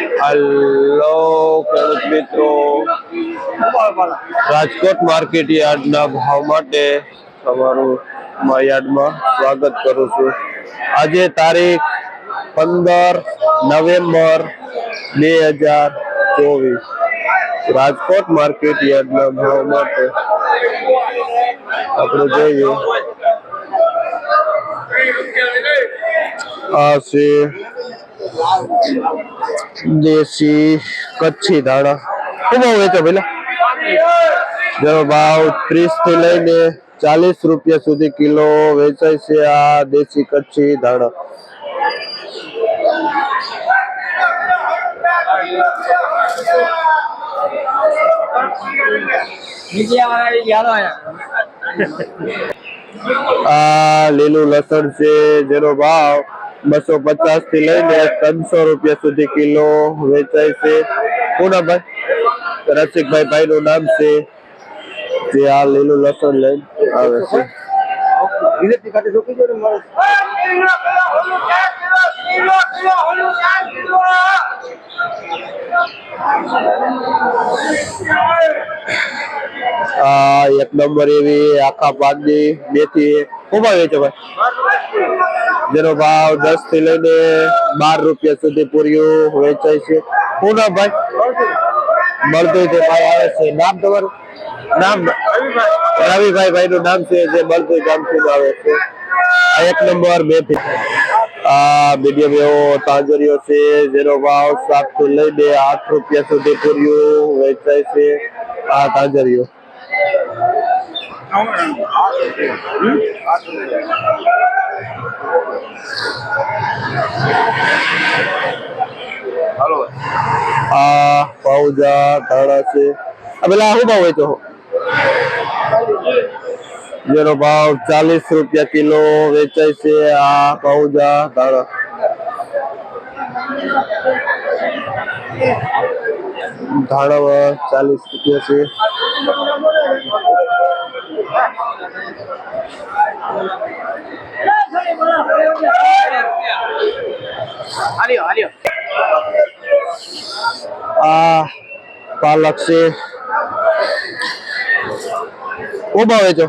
Hello ખેડૂત મિત્રો, Rajkot market યાર્ડના ભાવ માટે તમારું યાર્ડમાં સ્વાગત કરું છું. આજે તારીખ 15 નવેમ્બર 2024 રાજકોટ માર્કેટ યાર્ડના ભાવ માટે આપણે જોઈએ. આ છે દેશી કચ્છી ધાણા. શું ભાવ વેચો પેલા? જેનો ભાવ 30 થી લઈને 40 રૂપિયા સુધી કિલો વેચાય છે. આ દેશી કચ્છી ધાણા આ લીલું લસણ છે, જેનો ભાવ 250 થી લઈને 300 રૂપિયા સુધી કિલો વેચાય છે. પૂનાભાઈ રસિકભાઈ ભાઈ નું નામ છે, જે આ લીલું લસણ લઈને આવે છે. આ એક નંબર એવી આખા પાકની મેથી ખૂબ વેચે ભાઈ, જેનો ભાવ 10 થી લઈને 12 રૂપિયા સુધી પૂર્યું વેચાય છે. પૂનાભાઈ મળતું તે ભાઈ આવે છે. નામ તમારું? નામ રવિભાઈ ભાઈ નું નામ છે, જે મળતું ગામથી આવે છે. આ એક નંબર મેથી. આ મીડિયમ એવો તાંજરીઓ છે, જેનો ભાવ 7 થી લઈને 8 રૂપિયા સુધી પૂર્યું વેચાય છે. આ તાંજરીઓ આ પાઉજા ધાણા છે. પેલા શું ભાવ વેચો? જેનો ભાવ 40 રૂપિયા કિલો વેચાય છે. આ પાઉજા ધાણા ધાણામાં 40 રૂપિયા છે. આ પાલક છે. શું ભાવ વેચો?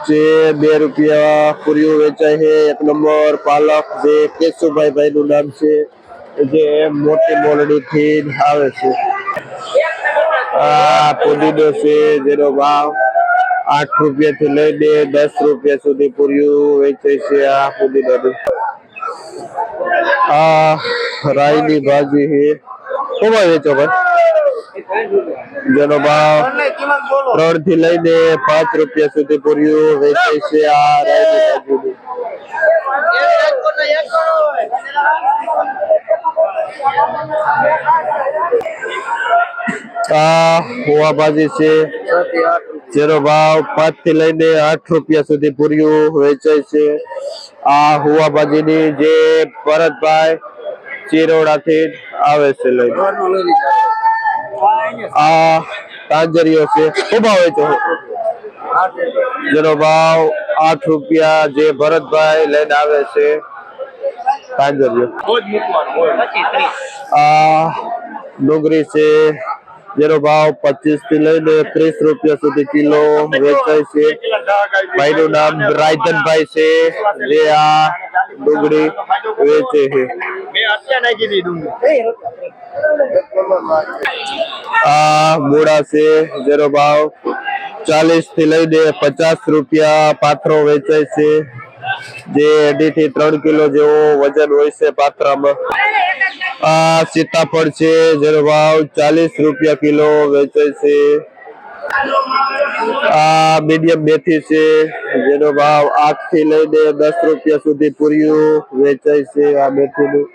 જે 2 રૂપિયા પૂર્યું વેચાય છે. એક નંબર પાલક, જે કેશુભાઈ ભાઈ નું નામ છે, જે મોટી મોરડી થી આવે છે. આ પુદીનો છે, જેનો ભાવ 8 રૂપિયા થી લઈને 10 રૂપિયા સુધી પૂર્યું વેચાય છે. આ પુદીનો. આ રાઈ ની ભાજી છે. શું ભાવ વેચો ભાઈ? જેનો ભાવ 3 થી લઈને 5 રૂપિયા સુધી પૂર્યું વેચાય છે. આ રાઈ ની ભાજી. આ હોવા ભાજી છે, જેનો ભાવ 5 થી લઈને 8 રૂપિયા સુધી પૂર્યું વેચાય છે. આ હોવા ભાજી ની જે ભરતભાઈ ચિરોડા થી આવે છે લઈને. આ તાંજરીઓ છે. શું ભાવ વેચો? જેનો ભાવ 8 રૂપિયા, જે ભરતભાઈ લઈને આવે છે. તાંજરીઓ. આ ડુંગળી છે, જેનો ભાવ 25 થી લઈને 30 રૂપિયા સુધી કિલો વેચાય છે. ભાઈ નું નામ રાયધનભાઈ છે, જે આ ડુંગળી વેચે છે. આ મૂળા છે, જેનો ભાવ 40 થી લઈને 50 રૂપિયા પાથરો વેચાય છે. જે 2.5 થી 3 કિલો જેવો વજન હોય છે પાથરામાં. આ સીતાફળ છે, જેનો ભાવ 40 રૂપિયા કિલો વેચાય છે. આ મીડિયમ મેથી છે, જેનો ભાવ 8 થી લઈને 10 રૂપિયા સુધી પૂર્યું વેચાય છે. આ મેથી નું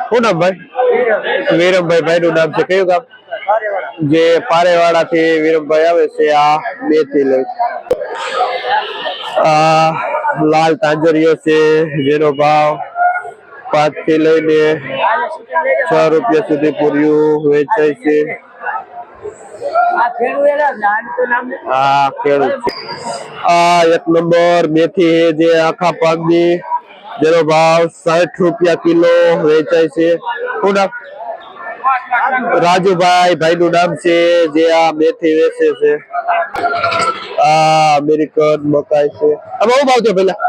શું નામ ભાઈ? વિરમભાઈ ભાઈ નું નામ છે. કયું ગામ? જે પારેવાડા થી વિરમભાઈ આવે છે. આ મેથી લઈ. આ લાલ તાંજરીઓ છે, જેનો ભાવ 5 થી લઈને 6 રૂપિયા સુધી પૂર્યું વેચાય છે. આ ખેડૂત. આ એક નંબર મેથી, જે આખા પાકની જેનો ભાવ 60 રૂપિયા કિલો વેચાય છે. શું નામ? રાજુભાઈ, ભાઈનું નામ છે જે આ મેથી વેચે છે. આ અમેરિકન મકાઈ છે. આમાં શું ભાવ છે પેલા?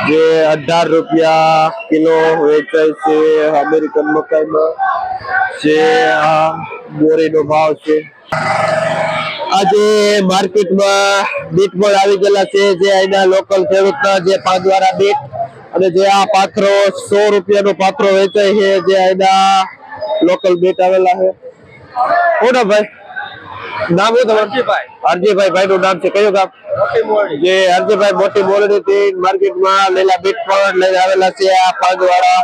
જે 18 રૂપિયા કિલો વેચાય છે અમેરિકન મકાઈમાં. જે આ બોરીનો ભાવ છે. આજે માર્કેટમાં બીટ પણ આવી ગયેલા છે, જે અહીંના લોકલ ખેડૂતના જે પાંચવાળા બીટ, અને જે આ પાથરો 100 રૂપિયાનો પાથરો વેચાય છે, જે અહીંના લોકલ બીટ આવેલા છે. કોના ભાઈ નામ? શું તમારું? હરજીભાઈ. ભાઈનું નામ છે. કયું ગામ? જે હરજીભાઈ મોટી મોરડી થી માર્કેટમાં લીલા બીટ પણ લઈને આવેલા છે. આ પાંચવાળા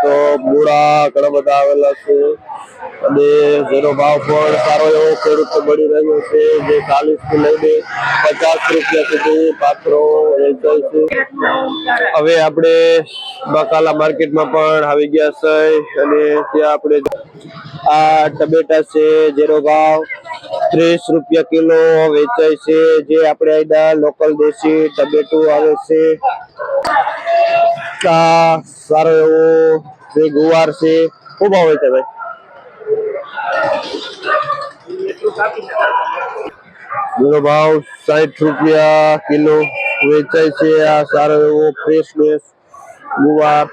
તો મૂળા ઘણા બધા આવેલા છે, અને જેનો ભાવ પણ સારો એવો ખેડૂતને મળી રહ્યો છે, જે 40 થી લઈને 50 રૂપિયા સુધી પાથરો વેચાય છે. હવે આપણે બકાલા માર્કેટમાં પણ આવી ગયા છે, અને ત્યાં આપણે આ ટમેટા છે, જેનો ભાવ 30 રૂપિયા કિલો વેચાય છે, જે આપણે અહીંના લોકલ દેશી ટમેટું આવે છે. સારો એવો જે ગુવાર છે, શું ભાવ વેચે ભાઈ? જેનો ભાવ 60 રૂપિયા કિલો વેચાય છે. આ સારો એવો ફ્રેશનેસ ગુવાર.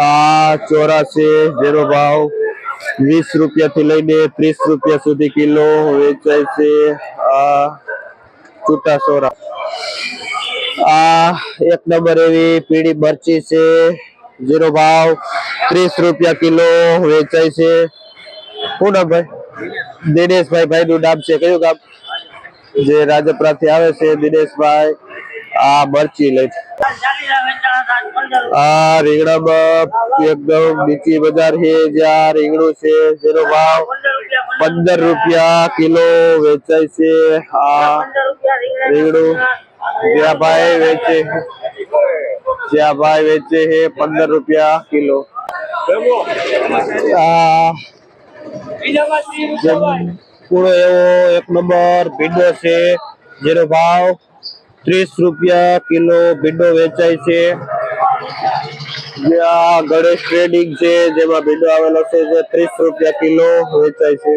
આ ચોરા છે, જેનો ભાવ 20 રૂપિયા થી લઈને 30 રૂપિયા સુધી કિલો વેચાય છે. આ છૂટા ચોરા. આ એક નંબર એવી પીળી મરચી છે, જેનો ભાવ 30 રૂપિયા કિલો વેચાય છે. શું નામ ભાઈ? દિનેશભાઈ. ભાઈનું નામ છે. કયું ગામ? જે રાજપરા થી આવે છે દિનેશભાઈ. આ મરચી લે છે. આ રીંગણામાં એકદમ નીચી બજાર છે, જ્યાં રીંગણું છે, જેનો ભાવ 15 રૂપિયા કિલો વેચાય છે. આ રીંગણું જ્યાં ભાઈ વેચે છે 15 રૂપિયા કિલો. આ પૂરો એવો એક નંબર ભીંડો છે, જેનો ભાવ 30 રૂપિયા કિલો ભીંડો વેચાય છે. જ્યાં ગણેશ ટ્રેડિંગ છે, જેમાં ભીંડો આવેલો છે, જે 30 રૂપિયા કિલો વેચાય છે.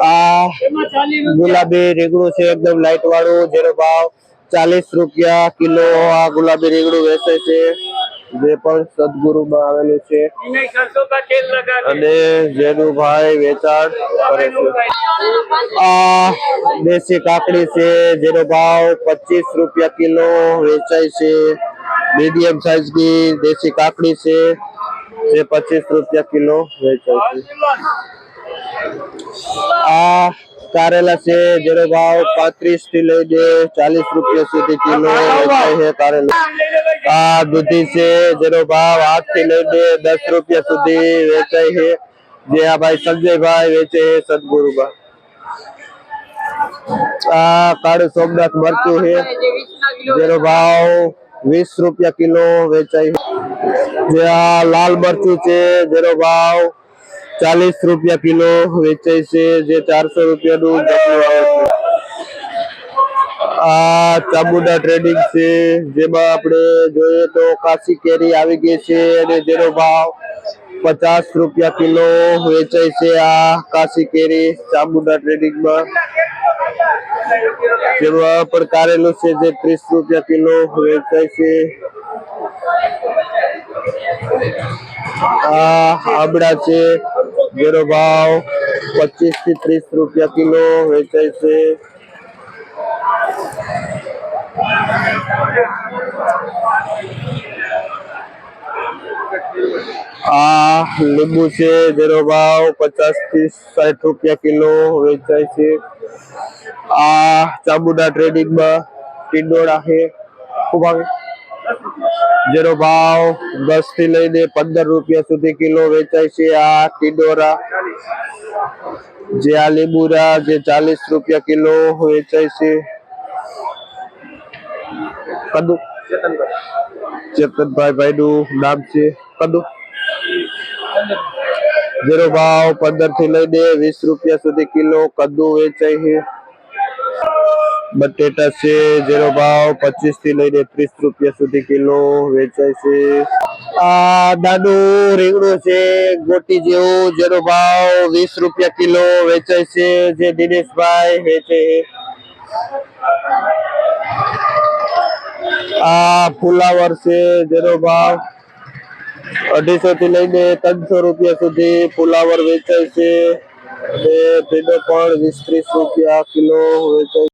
આ ગુલાબી રીંગણું છે, એકદમ લાઈટ વાળું, જેનો ભાવ 40 રૂપિયા કિલો આ ગુલાબી રીંગણું વેચાય છે, જે પણ સદગુરુમાં આવેલું છે, અને જેનું ભાઈ વેચાણ કરે છે. આ દેશી કાકડી છે, જેનો ભાવ 25 રૂપિયા કિલો વેચાય છે. મીડિયમ સાઈઝ ની દેશી કાકડી છે, જે 25 રૂપિયા કિલો વેચાય છે. આ કારેલા છે, જેનો ભાવ 35 થી લઈને 40 રૂપિયા સુધી કિલો વેચાય છે. કારેલા. આ દૂધી છે, જેનો ભાવ 8 થી લઈને 10 રૂપિયા સુધી વેચાય છે, જે આ ભાઈ સંજયભાઈ વેચે છે સદગુરુમાં. આ કાળું સોમનાથ મરચું છે, જેનો ભાવ 20 રૂપિયા કિલો વેચાય છે. જે આ લાલ મરચું છે, જેનો ભાવ 40 રૂપિયા કિલો વેચાય છે, જે 400 રૂપિયાનું ડબ્બું આવે છે. આ ચામુંડા ટ્રેડિંગ છે, જેમાં આપણે જોઈએ તો કાશી કેરી આવી ગઈ છે, અને જેનો ભાવ 50 રૂપિયા કિલો વેચાય છે. આ કાશી કેરી ચામુંડા ટ્રેડિંગમાં. જેમાં પણ કારેલું છે, જે 30 રૂપિયા કિલો વેચાય છે. આ આંબળા છે, જેનો ભાવ 25 થી 30 રૂપિયા કિલો વેચાય છે. આ લીંબુ છે, જેનો ભાવ 50 થી 60 રૂપિયા કિલો વેચાય છે. આ ચામુંડા ટ્રેડિંગમાં ટીંડોળા છે, જેનો ભાવ 10 થી લઈને 15 રૂપિયા સુધી કિલો વેચાય છે. આ ટીંડોરા. જે આ લીંબુરા, જે 40 રૂપિયા કિલો વેચાય છે. કદુ ચેતનભાઈ ભાઈનું નામ છે કદું જેનો ભાવ 15 થી લઈને 20 રૂપિયા સુધી કિલો કદ્દુ વેચાય છે. બટેટા છે જેનો ભાવ 25 થી લઈને 30 રૂપિયા સુધી કિલો વેચાય છે. આ નાનું રીંગણું છે ગોટી જેવું જેનો ભાવ 20 રૂપિયા કિલો વેચાય છે જે દિનેશભાઈ વેચે છે. આ ફુલાવર છે જેનો ભાવ 250 થી લઈને 300 રૂપિયા સુધી ફુલાવર વેચાય છે અને તેનો પણ 20-30 રૂપિયા કિલો વેચાય